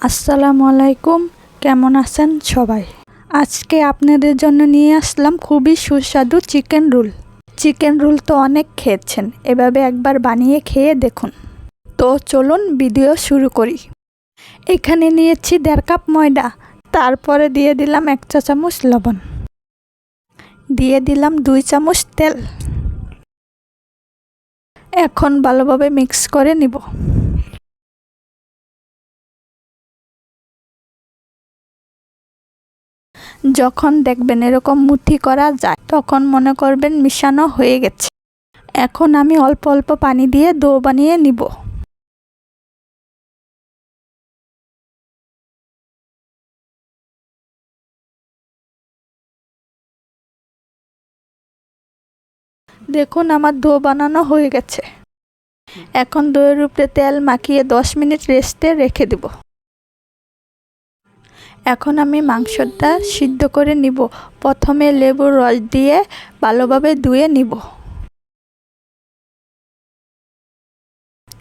আসসালামু আলাইকুম, কেমন আছেন সবাই? আজকে আপনাদের জন্য নিয়ে আসলাম খুবই সুস্বাদু চিকেন রোল। চিকেন রোল তো অনেক খেয়েছেন, এভাবে একবার বানিয়ে খেয়ে দেখুন। তো চলুন ভিডিও শুরু করি। এখানে নিয়েছি 1.5 কাপ ময়দা, তারপরে দিয়ে দিলাম 1 চা চামচ লবণ, দিয়ে দিলাম 2 চামচ তেল। এখন ভালোভাবে মিক্স করে নিব। যখন দেখবেন এরকম মুঠি করা যায়, তখন মনে করবেন মিশানো হয়ে গেছে। এখন আমি অল্প অল্প পানি দিয়ে ডো বানিয়ে নিব। দেখুন আমার ডো বানানো হয়ে গেছে। এখন দইয়ের উপরে তেল মাখিয়ে 10 মিনিট রেস্টে রেখে দেব। এখন আমি মাংসটা সিদ্ধ করে নিব। প্রথমে লেবুর রস দিয়ে ভালোভাবে ধুয়ে নিব।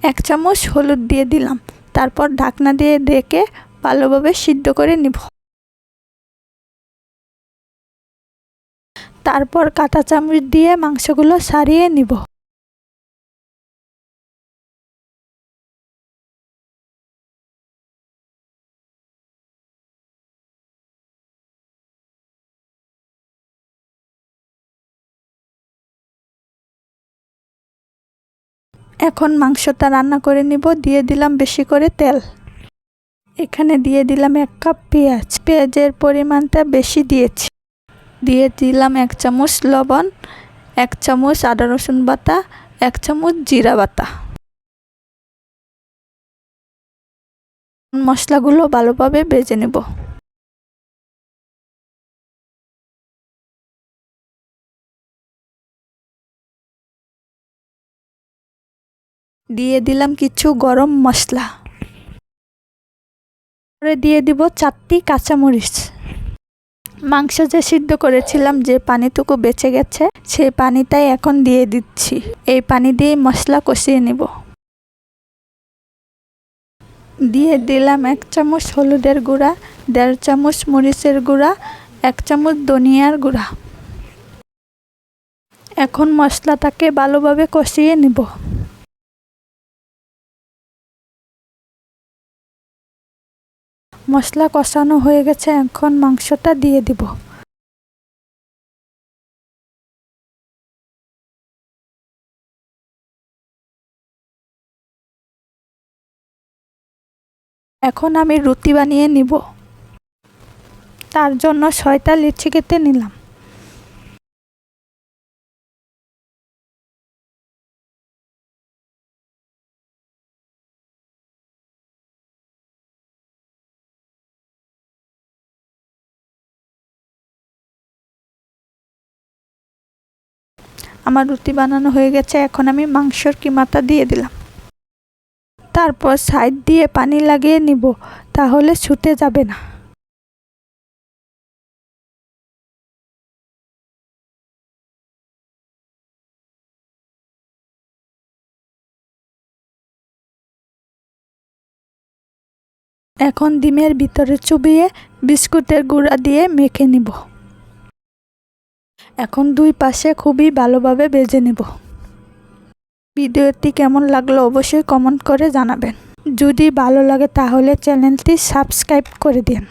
1 চামচ হলুদ দিয়ে দিলাম, তারপর ঢাকনা দিয়ে ঢেকে ভালোভাবে সিদ্ধ করে নিব। তারপর কাঁটা চামচ দিয়ে মাংসগুলো ছাড়িয়ে নিব। এখন মাংসটা রান্না করে নিব। দিয়ে দিলাম বেশি করে তেল। এখানে দিয়ে দিলাম 1 কাপ পেঁয়াজ। পেঁয়াজের পরিমাণটা বেশি দিয়েছি। দিয়ে দিলাম 1 চামচ লবণ, 1 চামচ আদা রসুন বাটা, 1 চামচ জিরা বাটা। মশলাগুলো ভালোভাবে ভেজে নেব। দিয়ে দিলাম কিছু গরম মশলা। পরে দিয়ে দিব 4টি কাঁচামরিচ। মাংস যে সিদ্ধ করেছিলাম, যে পানিটুকু বেঁচে গেছে, সেই পানিটাই এখন দিয়ে দিচ্ছি। এই পানি দিয়ে মশলা কষিয়ে নিব। দিয়ে দিলাম 1 চামচ হলুদের গুঁড়া, 1.5 চামচ মরিচের গুঁড়া, 1 চামচ ধনিয়ার গুঁড়া। এখন মশলাটাকে ভালোভাবে কষিয়ে নিব। মশলা কষানো হয়ে গেছে, এখন মাংসটা দিয়ে দিব। এখন আমি রুটি বানিয়ে নিব। তার জন্য 6টা লিচি কেটে নিলাম। আমার রুটি বানানো হয়ে গেছে। এখন আমি মাংসর কিমাটা দিয়ে দিলাম। তারপর সাইড দিয়ে পানি লাগিয়ে নিব, তাহলে ছুটে যাবে না। এখন ডিমের ভিতরে চুবিয়ে বিস্কুটের গুঁড়া দিয়ে মেখে নিব। এখন 2 পাশে খুবই ভালোভাবে ভেজে নিব। ভিডিওটি কেমন লাগলো অবশ্যই কমেন্ট করে জানাবেন। যদি ভালো লাগে তাহলে চ্যানেলটি সাবস্ক্রাইব করে দিন।